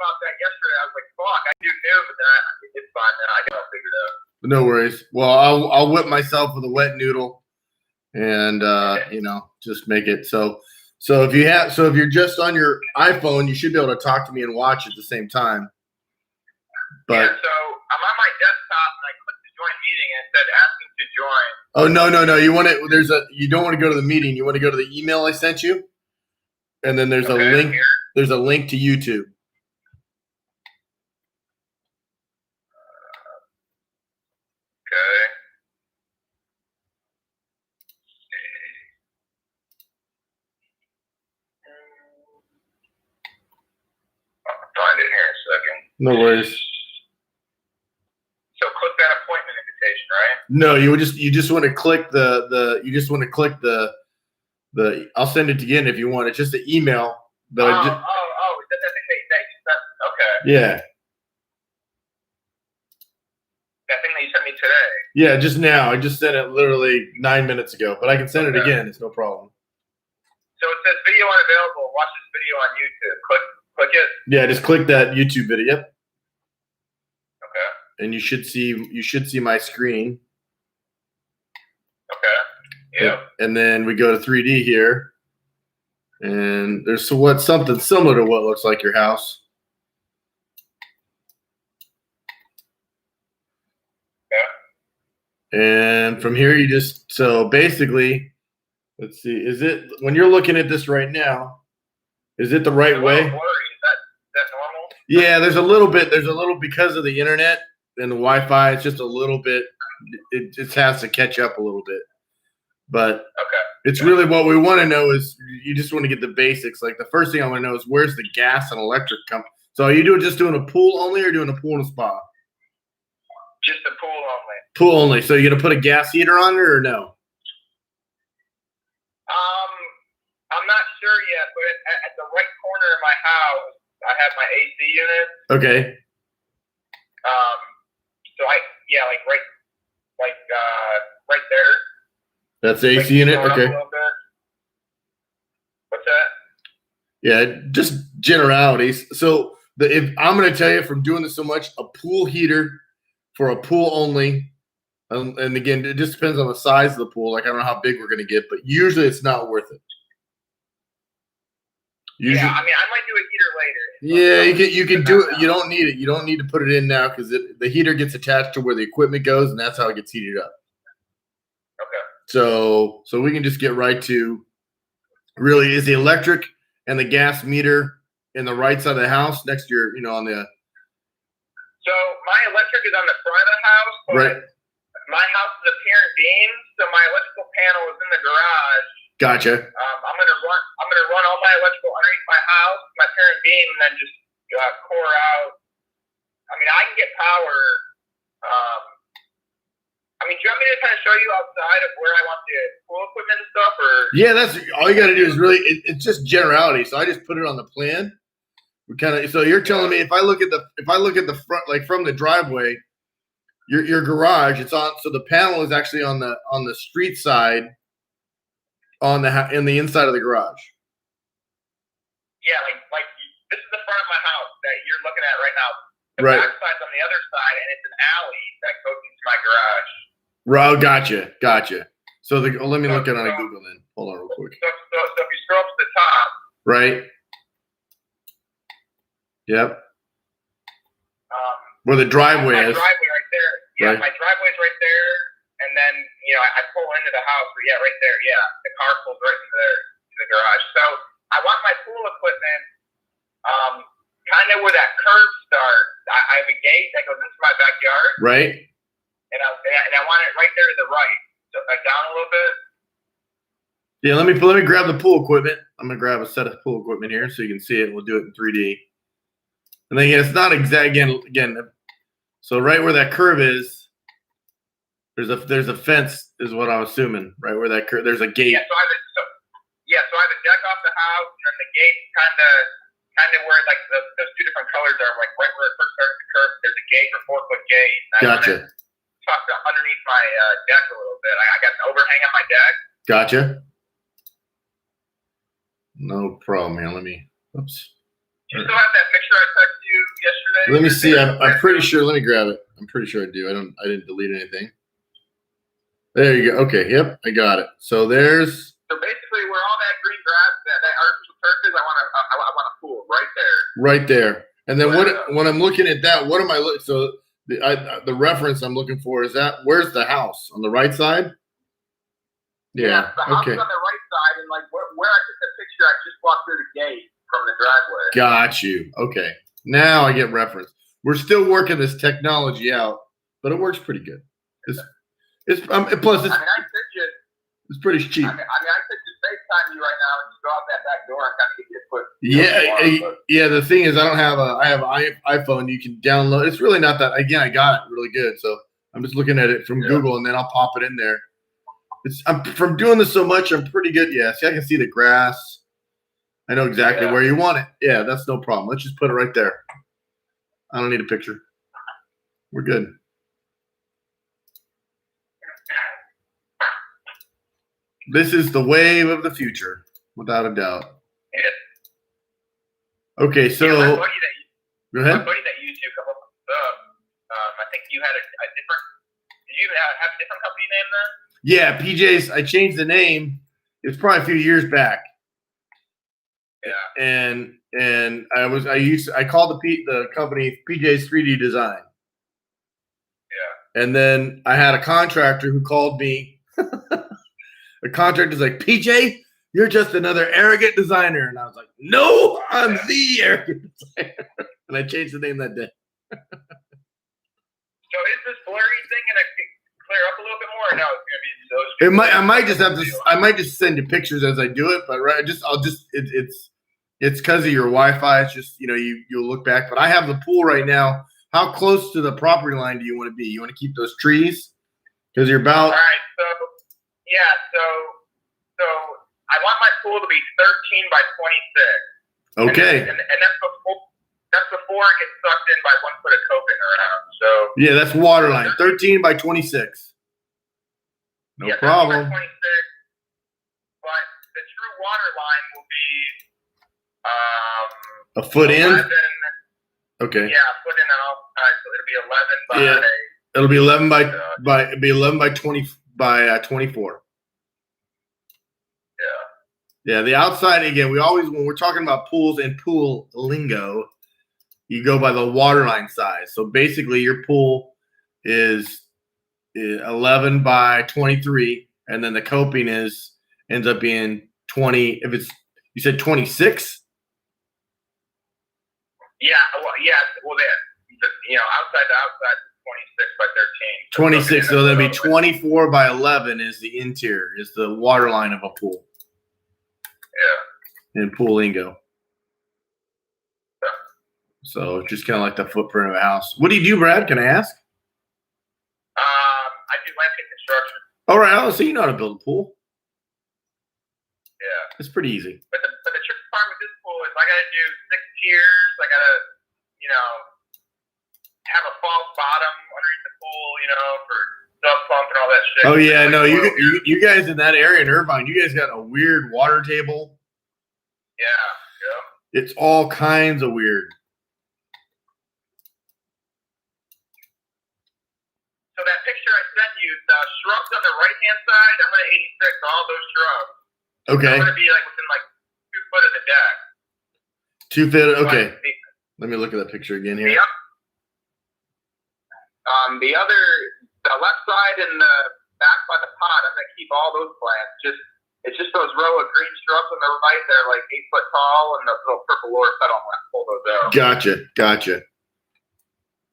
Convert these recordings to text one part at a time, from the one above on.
about that yesterday. I was like, fuck, I do knew, but then it's fine now. I got it figured out. No worries. Well, I'll whip myself with a wet noodle and, just make it. So if you're just on your iPhone, you should be able to talk to me and watch at the same time. But yeah, so I'm on my desktop and I clicked the join meeting and it said asking to join. Oh, no. You don't want to go to the meeting. You want to go to the email I sent you. And then there's a link. Here. There's a link to YouTube. Okay. I'll find it here in a second. No worries. So click that appointment invitation, right? No, you just want to click the I'll send it again if you want. It's just the email. Is that the thing that you sent? Okay. Yeah. That thing that you sent me today. Yeah, just now. I just sent it literally 9 minutes ago, but I can send it again. It's no problem. So it says video unavailable. Watch this video on YouTube. Click it. Yeah, just click that YouTube video. Yep. Okay. And you should see my screen. Okay. Yeah. And then we go to 3D here, and there's something similar to what looks like your house. Yeah. And from here, so basically, let's see, when you're looking at this right now, is it the right way? Blurry. Is that normal? Yeah, there's a little because of the internet and the Wi-Fi. It's just a little bit. It just has to catch up a little bit. But it's really what we want to know is you just want to get the basics. Like the first thing I want to know is where's the gas and electric company. So are you just doing a pool only or doing a pool and a spa? Just a pool only. Pool only. So you're going to put a gas heater on it or no? I'm not sure yet, but at the right corner of my house, I have my AC unit. Okay. So right there. That's the AC unit? Okay. What's that? Yeah, just generalities. So if I'm going to tell you from doing this so much, a pool heater for a pool only, and again, it just depends on the size of the pool. Like I don't know how big we're going to get, but usually it's not worth it. Yeah, I mean, I might do a heater later. Yeah, you can do it. You don't need it. You don't need to put it in now because the heater gets attached to where the equipment goes, and that's how it gets heated up. Okay. So we can just get right to really is the electric and the gas meter in the right side of the house next to your, on the. So my electric is on the front of the house. But right. My house is a pier and beam, so my electrical panel is in the garage. Gotcha. I'm gonna run all my electrical underneath my house, my pier and beam, and then just core out. I mean, I can get power. Do you want me to kind of show you outside of where I want the pool equipment and stuff, or? Yeah, that's all you got to do is really. It's just generality. So I just put it on the plan. We kind of. So you're telling me if I look at the front, like from the driveway, your garage, it's on. So the panel is actually on the street side, in the inside of the garage. Yeah, like this is the front of my house that you're looking at right now. The right. back side's on the other side, and it's an alley that goes into my garage. Oh, gotcha. So let me look at it on Google then. Hold on real quick. So if you scroll up to the top. Right. Yep. Where the driveway is. My driveway right there. Yeah, right. My driveway's right there, and then I pull into the house. Yeah, right there. Yeah, the car pulls right into the garage. So I want my pool equipment, kind of where that curve starts. I have a gate that goes into my backyard. Right. And I want it right there to the right. So down a little bit. Yeah, let me grab the pool equipment. I'm gonna grab a set of pool equipment here so you can see it. We'll do it in 3D. And then it's not exact again. So right where that curve is, there's a fence, is what I'm assuming. Right where that curve, there's a gate. Yeah, so I have a deck off the house, and then the gate kind of where like those two different colors are, like right where it first starts the curve. There's a gate, a 4-foot gate. Gotcha. Tucked underneath my deck a little bit. I got an overhang on my deck. Gotcha. No problem, man. Oops. You still have that picture I texted you Let me see. I'm pretty sure. Let me grab it. I'm pretty sure I do. I didn't delete anything. There you go. Okay. Yep. I got it. So there's. So basically, where all that green grass, that artificial turf is, I want a pool right there. Right there. And then when I'm looking at that, what am I looking? So the reference I'm looking for is that where's the house on the right side? Yeah. The house is on the right side, and like where I took the picture, I just walked through the gate from the driveway. Got you. Okay. Now I get reference. We're still working this technology out, but it works pretty good. It's plus it's. It's pretty cheap. I could just FaceTime you right now and just go out that back door and kind of get you a quick. Yeah. The thing is, I have an iPhone. You can download. It's really not that. Again, I got it really good. So I'm just looking at it from Google, and then I'll pop it in there. I'm from doing this so much. I'm pretty good. Yeah. See, I can see the grass. I know exactly where you want it. Yeah, that's no problem. Let's just put it right there. I don't need a picture. We're good. This is the wave of the future, without a doubt. Yeah. Okay, so go ahead. My buddy that used you a couple of months up, I think you had a different. Did you have a different company name then? Yeah, PJ's. I changed the name. It was probably a few years back. Yeah. And I called the company PJ's 3D Design. Yeah. And then I had a contractor who called me. The contractor's like, PJ, you're just another arrogant designer. And I was like, no, I'm the arrogant designer. And I changed the name that day. So is this blurry thing going to clear up a little bit more? Or no, it's going to be those. It might. I might just have to. I might just send you pictures as I do it. But it's because of your Wi-Fi. It's just you'll look back. But I have the pool right now. How close to the property line do you want to be? You want to keep those trees because you're about. All right. So I want my pool to be 13 by 26. Okay. And that's before it gets sucked in by 1 foot of coping around. So yeah, that's water line. 13 by 26. No problem. 13 by 26. But the true water line will be a foot 11, in. Okay. Yeah, a foot in and all. So it'll be 11 by. Yeah. It'll be 11 by 11 by 20 by 24. Yeah, the outside, again, when we're talking about pools and pool lingo, you go by the water line size. So basically your pool is 11 by 23, and then the coping ends up being 20. If it's, you said 26? Yeah, well, outside to outside, 26 by 13. 26, so that'd be 24 by 11 is the interior, is the water line of a pool. Yeah. In pool lingo. So just kind of like the footprint of a house. What do you do, Brad? Can I ask? I do landscape construction. All right. So you know how to build a pool. Yeah. It's pretty easy. But the tricky part with this pool is I got to do 6 tiers. I got to, have a false bottom underneath the pool, for sub pump and all that shit. Oh yeah, no, you guys in that area in Irvine, you guys got a weird water table. Yeah. It's all kinds of weird. So that picture I sent you, the shrubs on the right hand side, I'm going to 86 all those shrubs. Okay. I'm going to be within 2 foot of the deck. 2 feet. Okay. Let me look at that picture again here. Yep. The left side and the back by the pot, I'm going to keep all those plants. It's just those row of green shrubs on the right that are 8 foot tall and the little purple lower petal. I'm going to pull those out. Gotcha.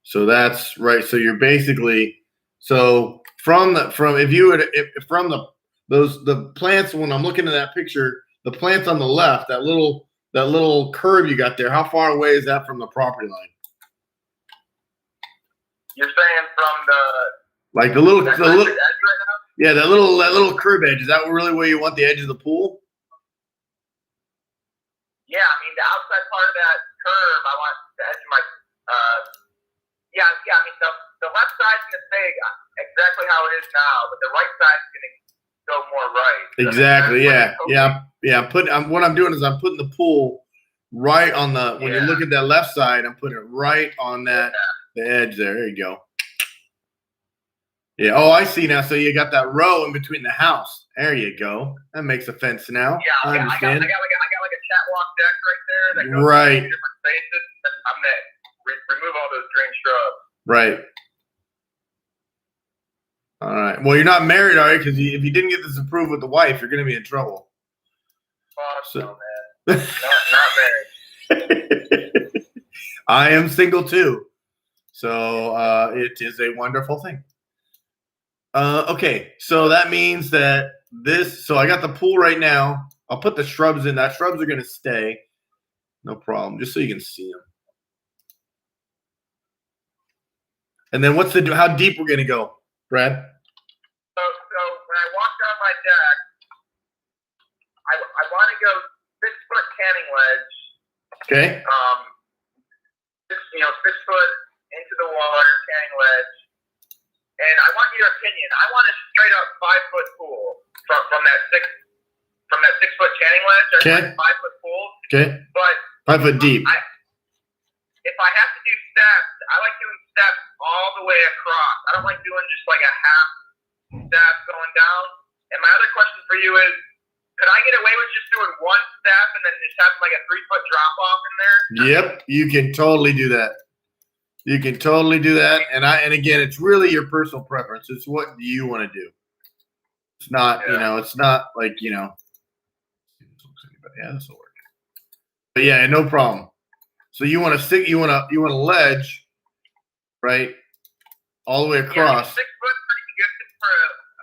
So that's right. So you're basically from the plants. When I'm looking at that picture, the plants on the left, that little curve you got there. How far away is that from the property line? You're saying from the little edge right now? Yeah, that little curve edge. Is that really where you want the edge of the pool? Yeah, the outside part of that curve, I want the edge of my. The left side's gonna stay exactly how it is now, but the right side's gonna go more right. Exactly. Yeah. What I'm doing is I'm putting the pool right on the, when you look at that left side, I'm putting it right on that, the edge there. There you go. Yeah. Oh, I see now. So you got that row in between the house. There you go. That makes a fence now. Yeah, I understand. I got like a catwalk deck right there that goes right. to different spaces. I'm gonna remove all those green shrubs. Right. All right. Well, you're not married, are you? Because if you didn't get this approved with the wife, you're going to be in trouble. Oh, no, man. not married. I am single too, so it is a wonderful thing. Okay, so that means that this. So I got the pool right now. I'll put the shrubs in. That shrubs are going to stay, no problem. Just so you can see them. And then what's the? How deep we're going to go, Brad? So when I walk down my deck, I want to go 6-foot canning ledge. Okay. 6 foot into the water, canning ledge. And I want your opinion. I want a straight up 5-foot pool from that 6-foot canning ledge. Okay. 5-foot pool. Okay. But 5 foot deep. If I have to do steps, I like doing steps all the way across. I don't like doing just like a half step going down. And my other question for you is, could I get away with just doing one step and then just having like a 3-foot drop off in there? Yep, you can totally do that. You can totally do that. And again, it's really your personal preference. It's what do you want to do? It's not, it's not like, yeah, this will work. But yeah, no problem. So you want a ledge, right? All the way across. 6 foot pretty good for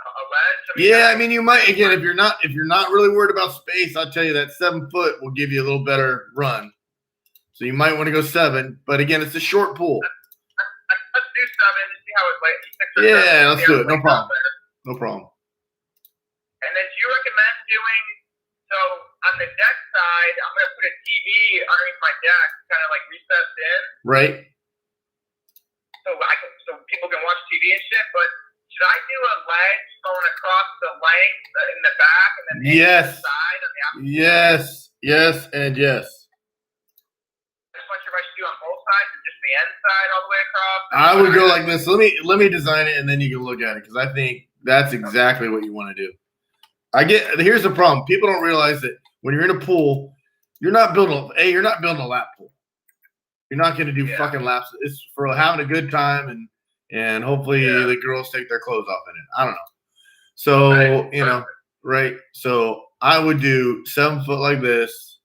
a ledge. Yeah, I mean, you might, again, if you're not really worried about space, I'll tell you that 7 foot will give you a little better run. So you might want to go 7, but again, it's a short pool. Let's do 7 and see how it plays. Yeah, let's do it. No problem. No problem. And then do you recommend doing, so on the deck side, I'm going to put a TV underneath my deck, kind of like recessed in. Right. So people can watch TV and shit, but should I do a ledge going across the length in the back and then yes. the side on the outside? Yes, and yes. I just want sure if I should do on both sides or just the end side all the way across. I would go like this. Let me design it and then you can look at it because I think that's exactly what you want to do. Here's the problem. People don't realize that when you're in a pool, you're not building a lap pool. You're not going to do fucking laps. It's for having a good time and hopefully the girls take their clothes off in it. I don't know. So, right. So I would do 7 foot like this.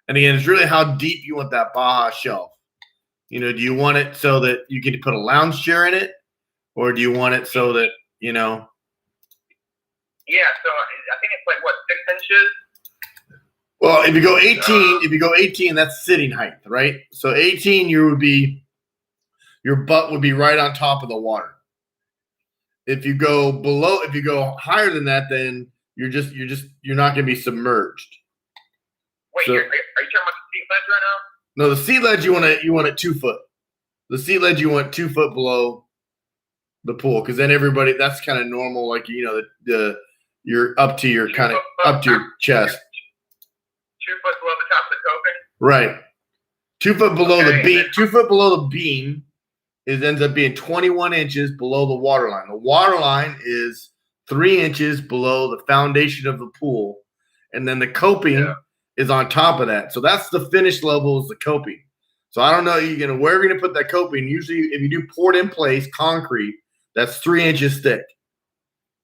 And again, it's really how deep you want that Baja shelf. Do you want it so that you can put a lounge chair in it? Or do you want it so that, Yeah, so I think it's like, what, 6 inches? Well, if you go 18, that's sitting height, right? So 18, your butt would be right on top of the water. If you go higher than that, then you're not going to be submerged. Wait, are you talking about the seat ledge right now? No, the seat ledge you want it 2 foot. The seat ledge you want 2 foot below the pool because then that's kind of normal. Like you're up to your up to your chest. 2 foot below the top of the coping. Right. 2 foot below the beam. 2 foot below the beam ends up being 21 inches below the water line. The water line is 3 inches below the foundation of the pool, and then the coping is on top of that. So that's the finish level is the coping. So I don't know where you're gonna put that coping. Usually, if you do poured in place concrete, that's 3 inches thick.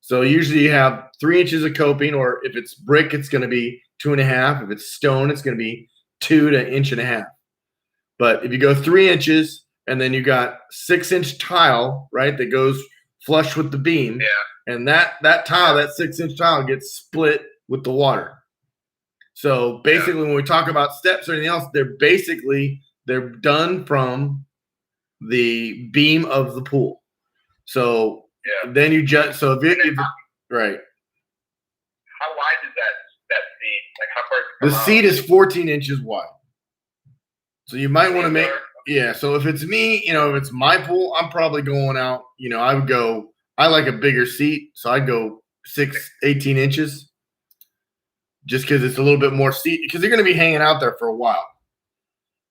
So usually you have 3 inches of coping, or if it's brick, it's going to be 2.5. If it's stone, it's going to be 2 to 1.5 inches. But if you go 3 inches and then you got 6-inch tile, right, that goes flush with the beam, and that tile, that 6-inch tile gets split with the water. So basically, when we talk about steps or anything else, they're done from the beam of the pool. So then you just if right. How wide is that seat? Like how far? The seat is 14 inches wide. So you might want to make So if it's me, if it's my pool, I'm probably going out. I like a bigger seat, so I'd go 18 inches, just because it's a little bit more seat because you're going to be hanging out there for a while.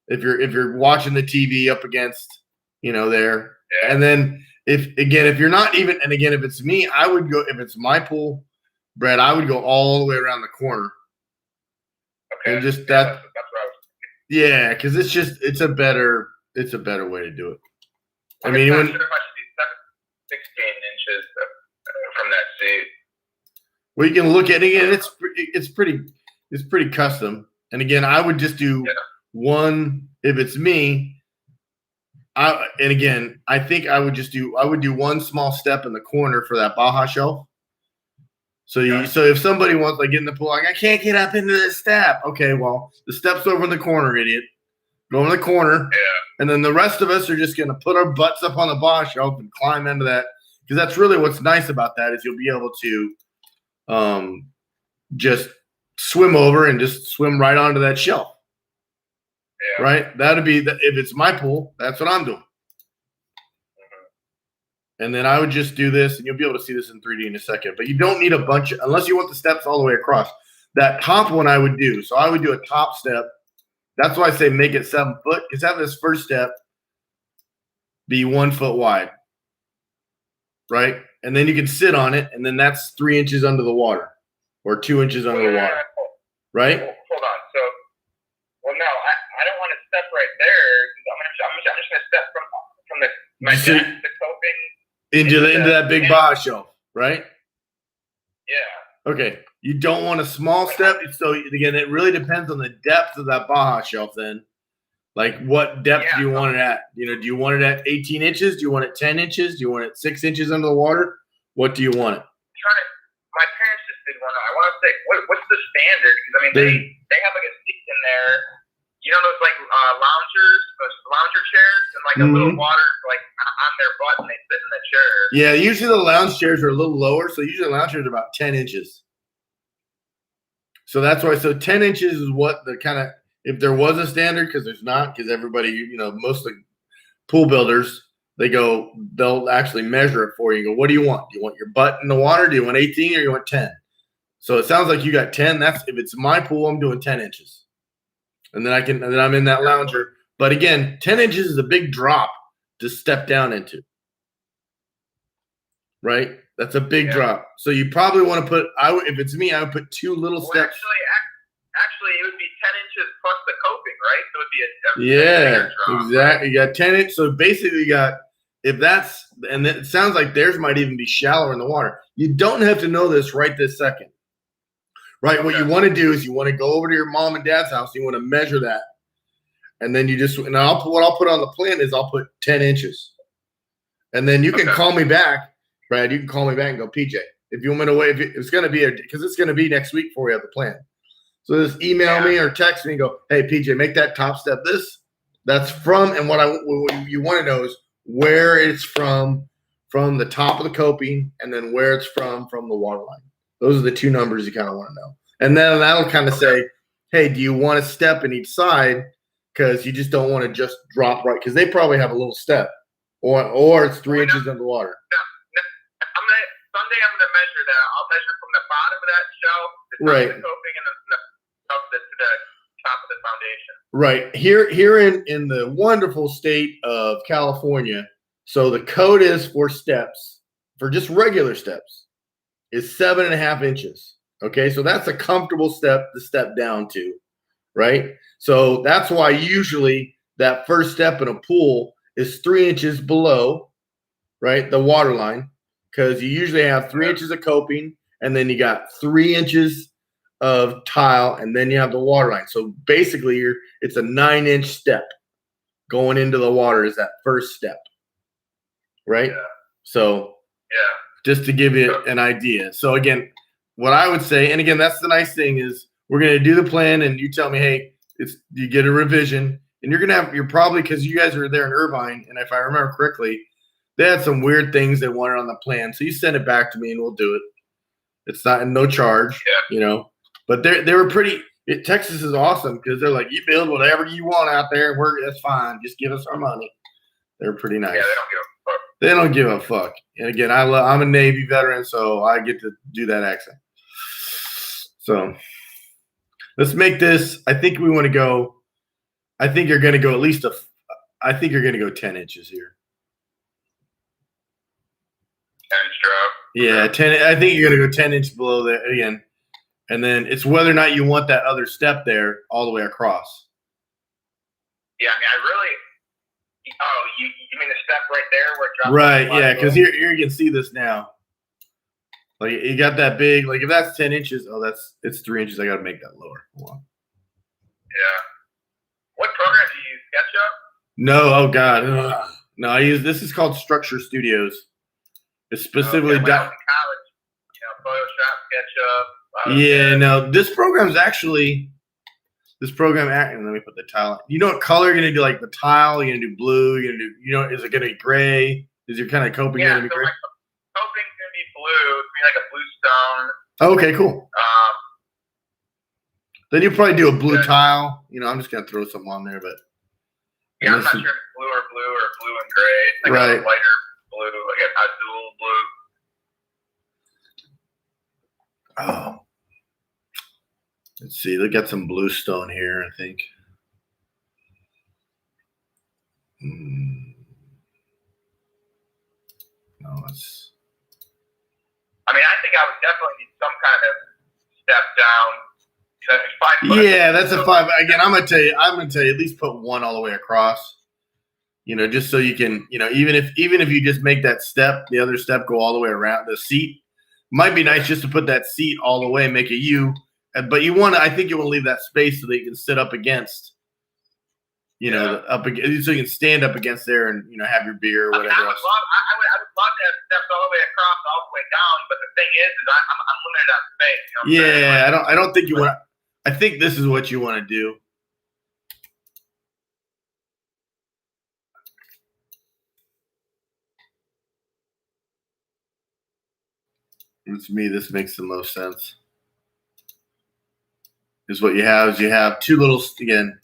If you're watching the TV up against, there. Yeah. And then if you're not even, and again, if it's me, I would go, if it's my pool, Brett, I would go all the way around the corner. Okay. And just that's what I was thinking. Yeah, because it's a better way to do it. I'm not sure if I should be 16 inches from that seat. Well, you can look at it again. It's pretty custom. And again, I would just do one. If it's me, I think I would do one small step in the corner for that Baja shelf. So if somebody wants get in the pool, I can't get up into this step. Okay, well, the step's over in the corner, idiot. Go in the corner. Yeah. And then the rest of us are just going to put our butts up on the Baja shelf and climb into that. Because that's really what's nice about that is you'll be able to just swim over and just swim right onto that shelf. Yeah. Right? That'd be if it's my pool, that's what I'm doing. And then I would just do this, and you'll be able to see this in 3D in a second. But you don't need a bunch unless you want the steps all the way across. That top one I would do. So I would do a top step. That's why I say make it 7 foot, because have this first step be 1 foot wide. Right? And then you can sit on it, and then that's 3 inches under the water or 2 inches under the water. Right? Hold on. So, no, I don't want to step right there. I'm just going to step from my deck to coping. Into that big Baja shelf, right? Yeah. Okay. You don't want a small step. So again, it really depends on the depth of that Baja shelf then. Like what depth do you want it at? Do you want it at 18 inches? Do you want it 10 inches? Do you want it 6 inches under the water? What do you want it? My parents just did one. I want to say, what's the standard? Because they have a seat in there. Those lounger chairs, and a little water on their butt, and they sit in the chair. Yeah, usually the lounge chairs are a little lower, so usually the lounge chairs are about 10 inches. So that's why. So 10 inches is what the kind of, if there was a standard, because there's not, because everybody, most of the pool builders, they'll actually measure it for you. And go, what do you want? Do you want your butt in the water? Do you want 18 or you want 10? So it sounds like you got 10. If it's my pool, I'm doing 10 inches. And then I'm in that lounger. But again, 10 inches is a big drop to step down into. Right? That's a big drop. So you probably want to if it's me, I would put 2 little steps. Actually, it would be 10 inches plus the coping, right? So it would be a drop, exactly. You got 10 inches. So basically you got, and then it sounds like theirs might even be shallower in the water. You don't have to know this right this second. Right, okay. What you want to do is you want to go over to your mom and dad's house. You want to measure that, and then what I'll put on the plan is I'll put 10 inches, and then you can call me back, Brad. You can call me back and go, PJ, if you want me to wait, it's going to be because it's going to be next week before we have the plan. So just email me or text me and go, hey PJ, make that top step that's from, and what you want to know is where it's from the top of the coping, and then where it's from the water line. Those are the 2 numbers you kind of want to know. And then that'll kind of say, hey, do you want to step in each side? Because you just don't want to just drop right. Because they probably have a little step. Or it's 3 inches under water. Someday I'm going to measure that. I'll measure from the bottom of that shelf, the top of the coping, and to the top of the foundation. Right. Here in the wonderful state of California, so the code is for steps, for just regular steps, is 7.5 inches. Okay, so that's a comfortable step to step down to, right? So that's why usually that first step in a pool is 3 inches below, right, the water line, because you usually have 3 inches of coping, and then you got 3 inches of tile, and then you have the water line. So basically, it's a 9-inch step going into the water is that first step, right? Yeah. So just to give you an idea. So again, what I would say, and again, that's the nice thing is we're going to do the plan, and you tell me, hey, you get a revision, and you're probably, because you guys are there in Irvine, and if I remember correctly, they had some weird things they wanted on the plan. So you send it back to me, and we'll do it. It's not no charge, But they were pretty. Texas is awesome because they're like, you build whatever you want out there, that's fine. Just give us our money. They're pretty nice. Yeah, they don't give a fuck. They don't give a fuck. And again, I'm a Navy veteran, so I get to do that accent. So let's make this. I think we want to go I think you're going to go at least I think you're going to go 10 inches here. 10-inch drop. Yeah, 10. I think you're going to go 10 inches below that again. And then it's whether or not you want that other step there all the way across. Yeah, I mean, I really. Oh, you mean the step right there where it drops? Right, yeah, because here you can see this now. Like you got that big. Like if that's 10 inches, it's 3 inches. I got to make that lower. Hold on. Yeah. What program do you use? SketchUp? No, oh God, ugh. No. I use this is called Structure Studios. It's specifically. Okay. When I was in college, Photoshop, SketchUp. Yeah, no. This program's actually. This program, and let me put the tile. You know what color you're gonna do? Like the tile, you're gonna do blue. You're gonna do. Is it gonna be gray? Is your kind of coping gonna be gray? My coping's gonna be blue. It's gonna be like a blue stone. Okay, cool. Then you probably do a blue tile. I'm just gonna throw something on there, but yeah, I'm not sure if it's blue or blue and gray. It's like a lighter blue, like a dual blue. Oh, let's see. They got some blue stone here, I think. No, it's. I mean, I think I would definitely need some kind of step down. Yeah, that's a 5. Again, I'm gonna tell you at least put one all the way across. Just so you can, even if you just make that step, the other step go all the way around the seat. Might be nice just to put that seat all the way, make a U. But I think you want to leave that space so that you can sit up against, so you can stand up against there and have your beer or whatever. I would love to have steps all the way across, all the way down. But the thing is I'm limited on space. Yeah, I don't think you want. I think this is what you want to do. To me, this makes the most sense. Is what you have is you have two little again.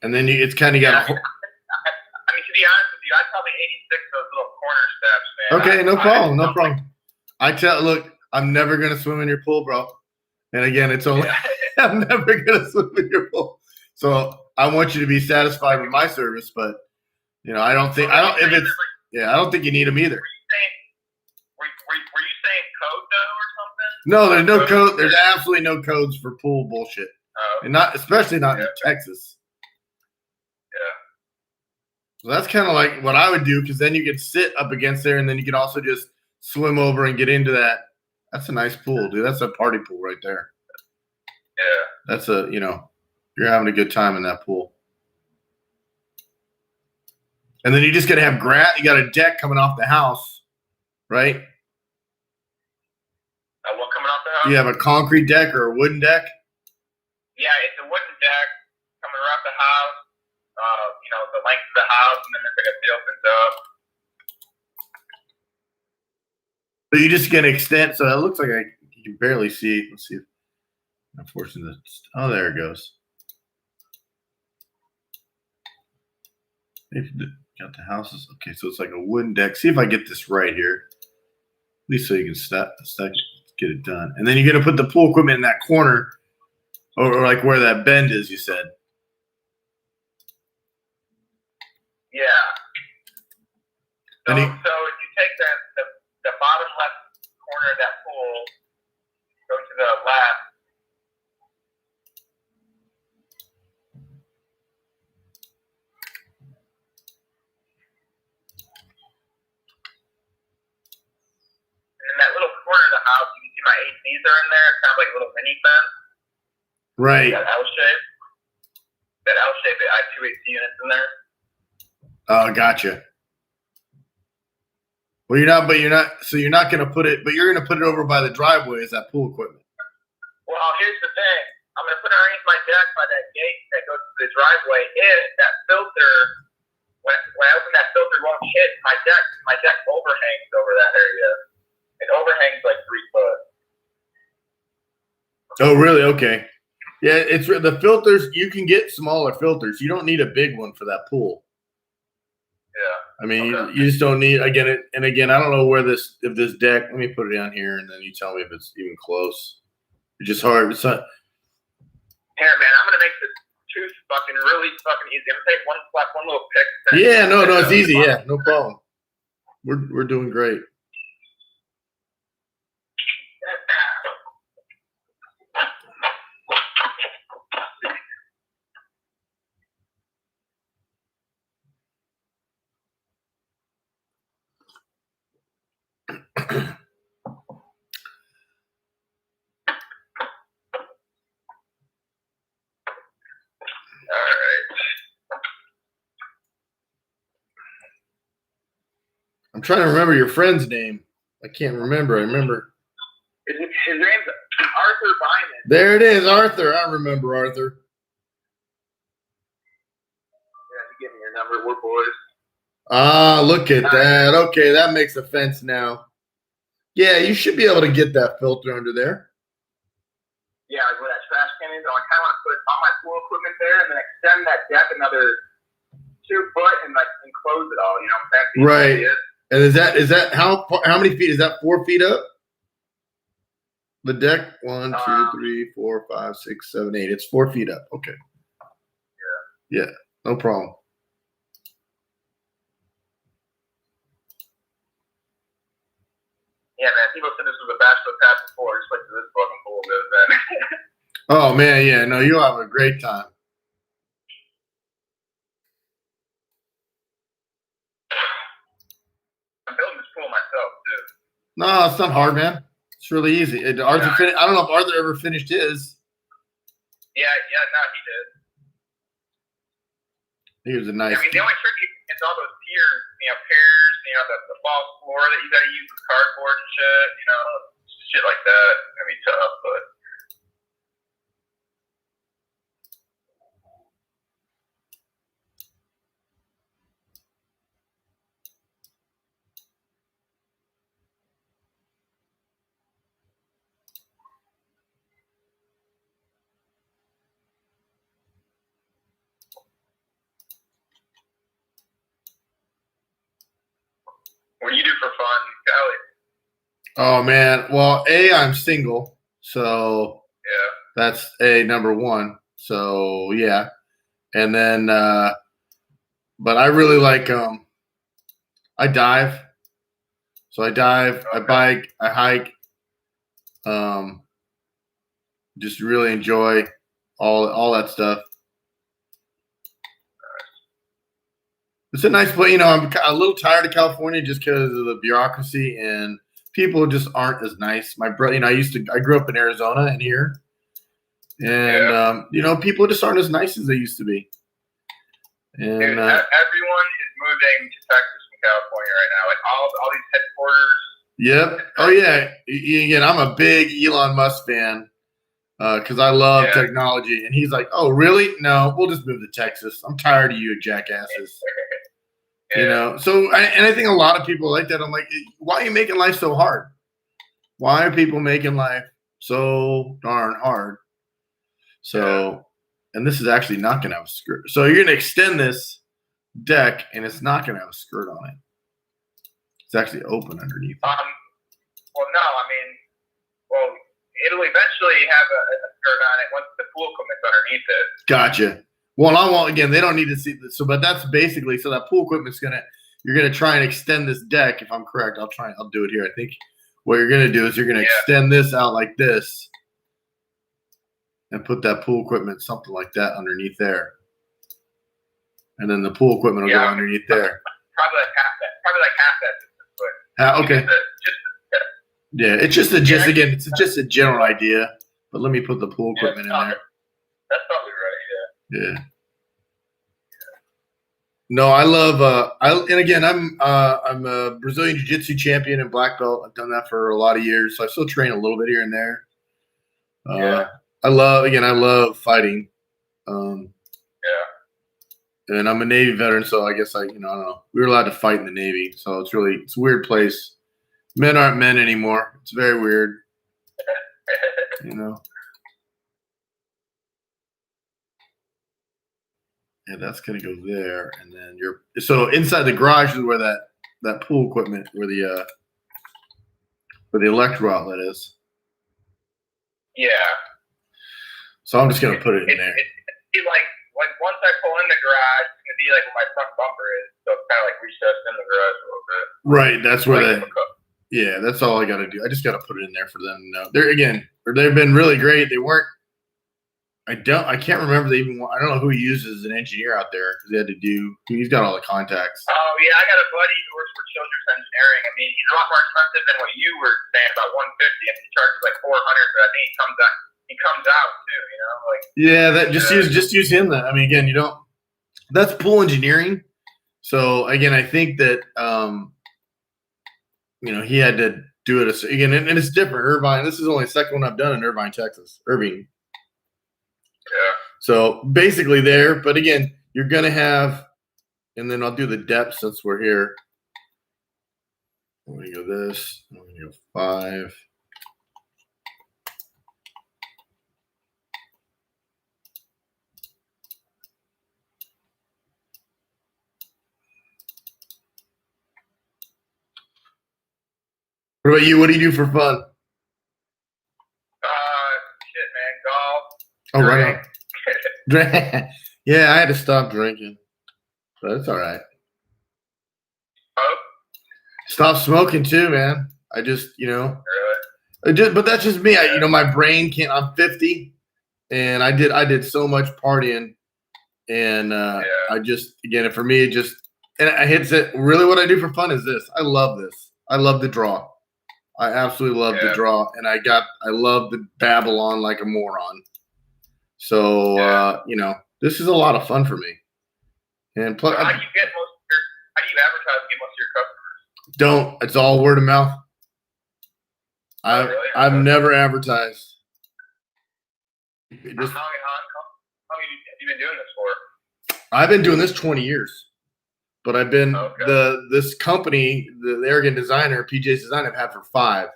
And then it's kind of got a whole. I mean, to be honest with you, I'd probably 86 those little corner steps, man. Okay, no problem. Look, I'm never gonna swim in your pool, bro. And again, it's only I'm never gonna swim in your pool. So I want you to be satisfied with my service, but I don't think I don't think you need them either. Were you saying code though or something? No, there's no code. There's absolutely no codes for pool bullshit, and especially not in Texas. So that's kind of like what I would do, because then you could sit up against there, and then you could also just swim over and get into that. That's a nice pool, dude. That's a party pool right there. Yeah. That's you're having a good time in that pool. And then you're just gonna have grass. You got a deck coming off the house, right? What coming off the house? Do you have a concrete deck or a wooden deck? Yeah, it's a wooden deck coming off the house. The length of the house, and then it opens up. So you're just gonna extend. So it looks like you can barely see. Let's see. Unfortunately, oh, there it goes. They've got the houses. Okay, so it's like a wooden deck. See if I get this right here. At least so you can get it done. And then you're gonna put the pool equipment in that corner, or like where that bend is. You said. Yeah. So if you take the bottom left corner of that pool, go to the left. And in that little corner of the house, you can see my ACs are in there. It's kind of like a little mini fence. Right. That L shape. I have 2 AC units in there. Oh, gotcha. Well, you're not going to put it, but you're going to put it over by the driveway as that pool equipment. Well, here's the thing. I'm going to put it underneath my deck by that gate that goes to the driveway. If that filter, when I open that filter, won't hit my deck. My deck overhangs over that area. It overhangs like 3 foot. Oh, really? Okay. Yeah, it's the filters. You can get smaller filters. You don't need a big one for that pool. Yeah. I mean, you just don't need again. And again, I don't know where if this deck. Let me put it down here, and then you tell me if it's even close. It's just hard. It's not. Here, man, I'm gonna make this really fucking easy. I'm gonna take one little pick. Yeah, no, it's easy. Yeah, no problem. We're doing great. I'm trying to remember your friend's name. I can't remember. I remember. His name's Arthur Byman. There it is, Arthur. I remember Arthur. Yeah, you give me your number. We're boys. Ah, look at that. Okay, that makes a fence now. Yeah, you should be able to get that filter under there. Yeah, like where that trash can is. I kind of want to put all my pool equipment there and then extend that deck another 2 foot and like enclose it all. You know what I'm saying? Right. And is that how many feet? Is that 4 feet up? The deck? 1, 2, 3, 4, 5, 6, 7, 8. It's 4 feet up. Okay. Yeah. Yeah. No problem. Yeah, man. People said this was a bachelor pad before. Just like this fucking pool goes then. Oh man, yeah. No, you'll have a great time. I'm building this pool myself too. No, it's not hard, man. It's really easy. I don't know if Arthur ever finished his. Yeah, no, he did. He was a nice. I mean, the only trick is all those piers, pairs, the false floor that you got to use with cardboard and shit, shit like that. It's gonna be tough, but. What do you do for fun, Kelly? Oh man, well, I'm single, so yeah, that's number one. So yeah, and then, but I really like I dive. So I dive, I bike, I hike. Just really enjoy all that stuff. It's a nice place. I'm a little tired of California just because of the bureaucracy and people just aren't as nice. My brother, I grew up in Arizona and here, and people just aren't as nice as they used to be. And dude, everyone is moving to Texas from California right now. Like all these headquarters. Yep. Oh yeah. Again, I'm a big Elon Musk fan because I love technology, and he's like, "Oh, really? No, we'll just move to Texas. I'm tired of you jackasses." So I think a lot of people like that. I'm like, why are you making life so hard? Why are people making life so darn hard? So, and this is actually not going to have a skirt. So you're going to extend this deck, and it's not going to have a skirt on it. It's actually open underneath. Well, no, I mean, it'll eventually have a skirt on it once the pool equipment's underneath it. Gotcha. Well, I won't. Again, they don't need to see this. So, but that's basically so that pool equipment's you're gonna try and extend this deck. If I'm correct, I'll do it here. I think what you're gonna do is you're gonna extend this out like this, and put that pool equipment something like that underneath there, and then the pool equipment will go underneath there. Probably like half that distance, but okay. Yeah, it's just it's just a general idea. But let me put the pool equipment in there. That's probably right. Yeah. No, I love. And again, I'm a Brazilian Jiu-Jitsu champion and black belt. I've done that for a lot of years, so I still train a little bit here and there. I love fighting. And I'm a Navy veteran, so I guess I don't know. We were allowed to fight in the Navy, so it's a weird place. Men aren't men anymore. It's very weird. and that's gonna go there, and then so inside the garage is where that pool equipment, where the electrical outlet is. Yeah. So I'm just gonna put it in there. It's like once I pull in the garage, it's gonna be like where my front bumper is, so it's kind of like recessed in the garage a little bit. Right, that's where yeah, that's all I got to do. I just got to put it in there for them to know. They've been really great. They weren't. I can't remember they even. I don't know who he uses as an engineer out there because he's got all the contacts. Oh yeah, I got a buddy who works for Children's Engineering. I mean, he's a lot more expensive than what you were saying, about 150, and he charges like 400. But I think he comes out too. You know, like yeah, just use him. Then I mean, again, that's pool engineering. So again, I think that he had to do it again, and it's different. Irvine. This is only the second one I've done in Irvine, Texas. Irving. Yeah. So basically there, but again, you're gonna have, and then I'll do the depth since we're here. I'm gonna go this. I'm gonna go 5. What about you? What do you do for fun? Shit, man, golf. Oh, right on. Yeah, I had to stop drinking, but it's all right. Oh. Stop smoking too, man. I just, Really? but that's just me. My brain can't. I'm 50, and I did so much partying, and I just, again, for me, and I hit it. Really, what I do for fun is this. I love this. I love to draw. I absolutely love to draw, and I love to babble on like a moron. So this is a lot of fun for me. And plus, how do you advertise and get most of your customers? Don't. It's all word of mouth. I've never advertised. How long have you been doing this for? I've been doing this 20 years. But I've been this company, the Arrogant Designer, PJ's Design, I've had for 5.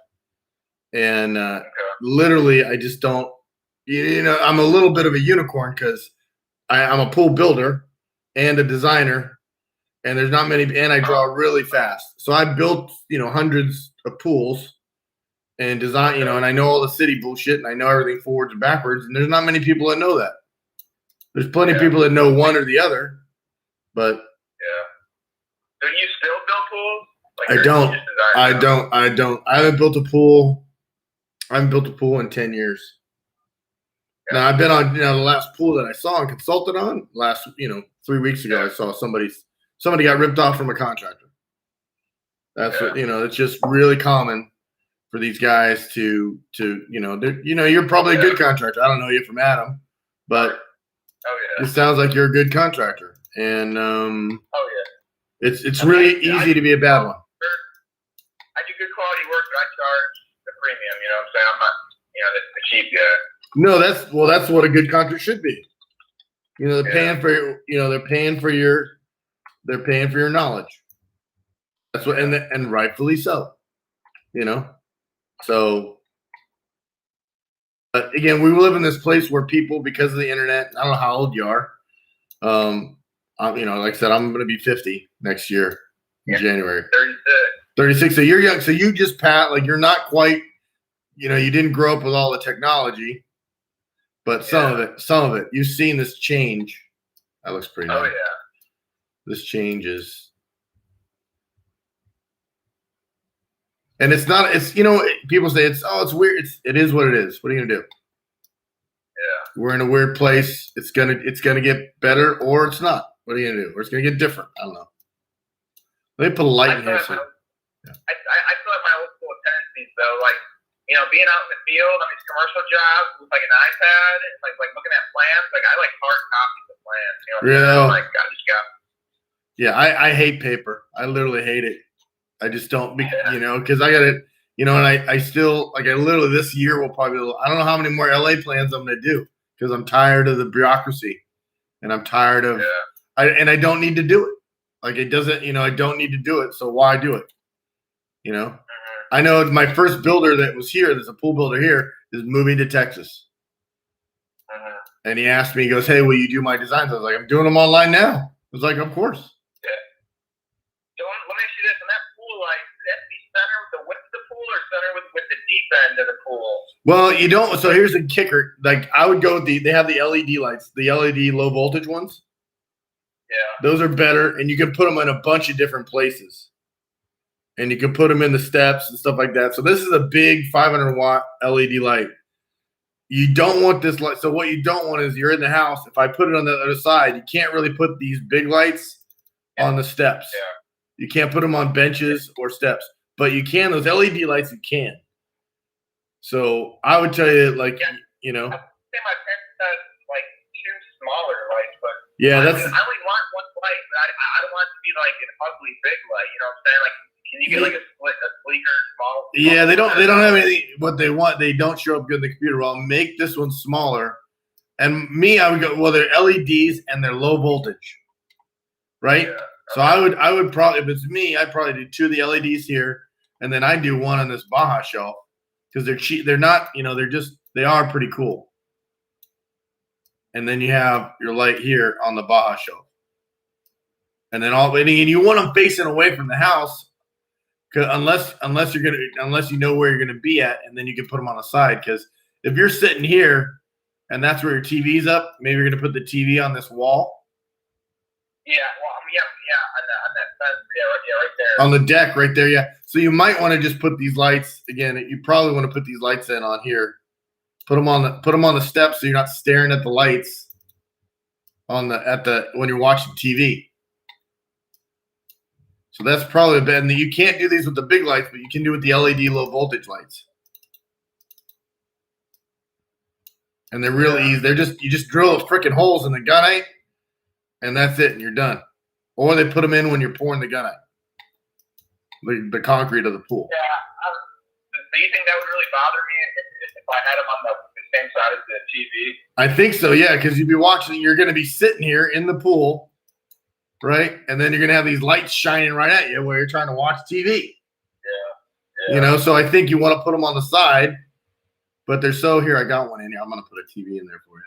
And literally, I just don't. I'm a little bit of a unicorn because I'm a pool builder and a designer, and there's not many. And I draw really fast, so I built hundreds of pools and design. And I know all the city bullshit, and I know everything forwards and backwards. And there's not many people that know that. There's plenty of people that know one or the other, but. Do you still build pools? I don't. I haven't built a pool. I haven't built a pool in 10 years. Yeah. Now I've been on, the last pool that I saw and consulted on 3 weeks ago. I saw somebody got ripped off from a contractor. That's what, it's just really common for these guys to you're probably a good contractor. I don't know you from Adam, but it sounds like you're a good contractor. And, It's really easy to be a bad one. I do good quality work, but I charge the premium. You know what I'm saying? I'm not, the cheap guy. No, that's what a good contract should be. They're paying for they're paying for your knowledge. That's what, and rightfully so. So. But again, we live in this place where people, because of the internet, I don't know how old you are. Like I said, I'm going to be 50 next year in January. 36. So you're young. So you just you're not quite, you didn't grow up with all the technology, but some of it, you've seen this change. That looks pretty nice. Oh yeah. This changes. And it's not, people say it's weird. It is what it is. What are you going to do? Yeah. We're in a weird place. It's going to get better or it's not. What are you going to do? Or it's going to get different. I don't know. Let me put a light in here. I still have my old school tendencies, though. Like, being out in the field on these commercial jobs with like an iPad, like looking at plans. Like, I like hard copies of plans. Like, I just got. Yeah, I hate paper. I literally hate it. I just don't, because I got it, and I still, I literally this year will probably, I don't know how many more LA plans I'm going to do because I'm tired of the bureaucracy and I'm tired of. And I don't need to do it. Like it doesn't, I don't need to do it. So why do it? I know my first builder that was here, there's a pool builder here, is moving to Texas. And he asked me, he goes, "Hey, will you do my designs?" I was like, "I'm doing them online now." I was like, "Of course." Yeah. So let me ask you this: in that pool light, does it have to be center with the width of the pool, or center with the deep end of the pool? Well, you don't. So here's the kicker. Like I would go with they have the LED lights, the LED low voltage ones. Yeah. Those are better, and you can put them in a bunch of different places. And you can put them in the steps and stuff like that. So this is a big 500-watt LED light. You don't want this light. So what you don't want is you're in the house. If I put it on the other side, you can't really put these big lights on the steps. Yeah. You can't put them on benches or steps, but you can. Those LED lights, you can. So I would tell you, like, you know. I say my parents had like 2 smaller lights, but yeah, I only want one light. But I don't want it to be like an ugly big light. You know what I'm saying? Like, can you get like a sleeker, small? Yeah, they don't have anything. What they want, they don't show up good in the computer. Well, I'll make this one smaller. And me, I would go. Well, they're LEDs and they're low voltage, right? Yeah. So I would probably, if it's me, I'd probably do 2 of the LEDs here, and then I do 1 on this Baja shelf because they're cheap. They're not, you know, they are pretty cool. And then you have your light here on the Baja shelf, and then and you want them facing away from the house. Unless you know where you're gonna be at, and then you can put them on the side. Because if you're sitting here and that's where your TV's up, maybe you're gonna put the TV on this wall. Yeah, well, on that fence, right there. On the deck, right there, yeah. So you might want to just put these lights again. You probably want to put these lights in on here. Put them on the steps so you're not staring at the lights when you're watching TV. So that's probably bad. And you can't do these with the big lights, but you can do it with the LED low voltage lights. And they're real easy. You just drill freaking holes in the gunite, and that's it, and you're done. Or they put them in when you're pouring the gunite, the concrete of the pool. Yeah. Do you think that would really bother me if I had them on the same side as the TV? I think so, yeah, because you'd be watching. You're going to be sitting here in the pool, right? And then you're going to have these lights shining right at you where you're trying to watch TV. Yeah. You know, so I think you want to put them on the side, but they're so here. I got one in here. I'm going to put a TV in there for you.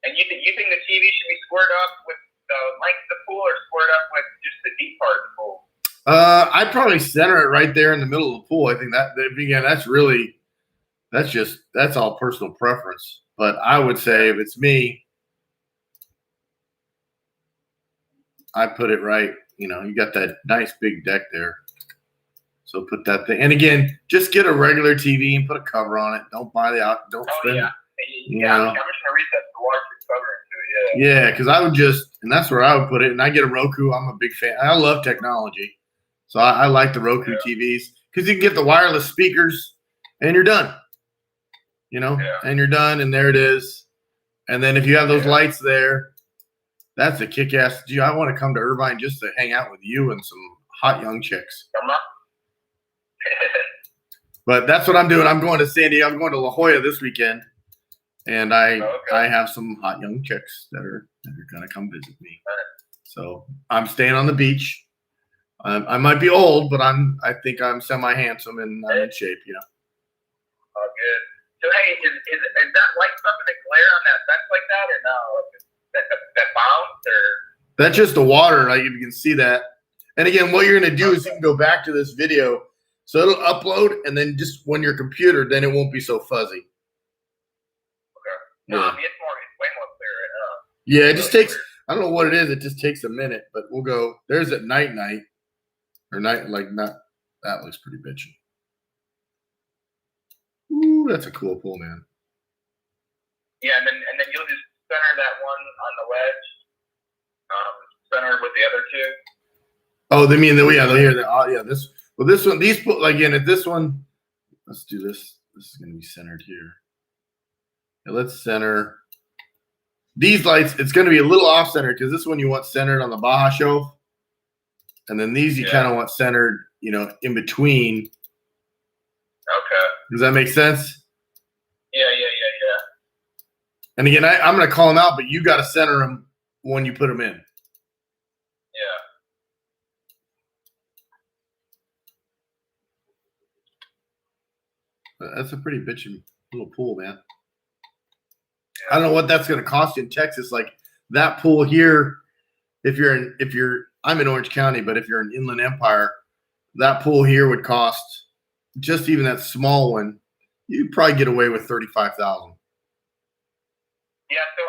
And you think the TV should be squared up with the length of the pool, or squared up with just the deep part of the pool? I'd probably center it right there in the middle of the pool. I think that's all personal preference. But I would say if it's me, I put it right. You know, you got that nice big deck there. So put that thing. And again, just get a regular TV and put a cover on it. Don't buy don't spend. Yeah. Yeah, I'm just gonna reset the waterproof cover into it. Yeah, because I would and that's where I would put it. And I get a Roku. I'm a big fan. I love technology. So I like the Roku TVs because you can get the wireless speakers and you're done. You know, and you're done, and there it is. And then if you have those lights there, that's a kick-ass. Gee, I want to come to Irvine just to hang out with you and some hot young chicks. But that's what I'm doing. I'm going to San Diego. I'm going to La Jolla this weekend, and I have some hot young chicks that are gonna come visit me. So I'm staying on the beach. I might be old, but I think I'm semi-handsome and I'm in shape, you know. Oh, good. So, hey, is that light stuff in the glare on that fence like that, or no? That bounce, or? That's just the water, like you can see that. And again, what you're going to do is you can go back to this video. So it'll upload, and then just when your computer, then it won't be so fuzzy. Okay. No, I mean, it's way more clear right now. Yeah, it just takes, I don't know what it is. It just takes a minute, but we'll go. There's at night. Or night, like not, that looks pretty bitchy. Ooh, that's a cool pool, man. Yeah, and then you'll just center that one on the ledge, center with the other 2. Oh, they mean that we have here. This one, these again. At this one, let's do this. This is going to be centered here. Now let's center these lights. It's going to be a little off center because this one you want centered on the Baja shelf. And then these you kind of want centered, you know, in between. Okay. Does that make sense? Yeah. And again, I'm going to call them out, but you got to center them when you put them in. Yeah. That's a pretty bitchin' little pool, man. Yeah. I don't know what that's going to cost you in Texas. Like that pool here, I'm in Orange County, but if you're in Inland Empire, that pool here would cost just even that small one. You'd probably get away with $35,000. Yeah, so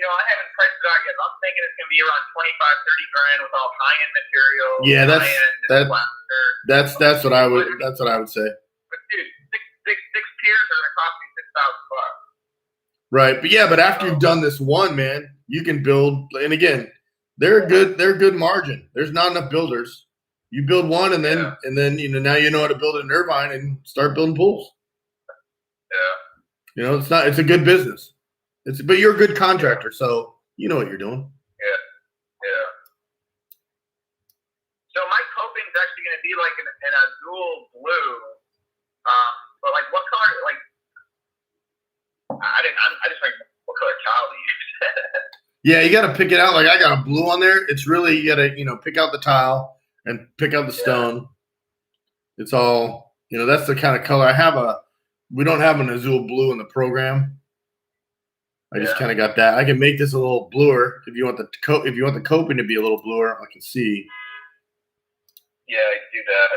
I haven't priced it out yet. I'm thinking it's gonna be around 25, 30 grand with all high-end material. Yeah, that's what I would say. But dude, six piers are gonna cost me $6,000. Right, but after you've done this one, man, you can build. And again, they're good margin. There's not enough builders. You build one, and then now you know how to build it in Irvine and start building pools. Yeah, it's a good business. But you're a good contractor, so you know what you're doing. Yeah. So my coping's actually going to be like an azul blue. But like, what color? Like, I just like what color tile to use. Yeah, you got to pick it out. Like I got a blue on there. It's really you got to pick out the tile and pick out the stone. It's all that's the kind of color we don't have an azul blue in the program. I just kind of got that. I can make this a little bluer if you want the coping to be a little bluer. I can see. Yeah, I can do that.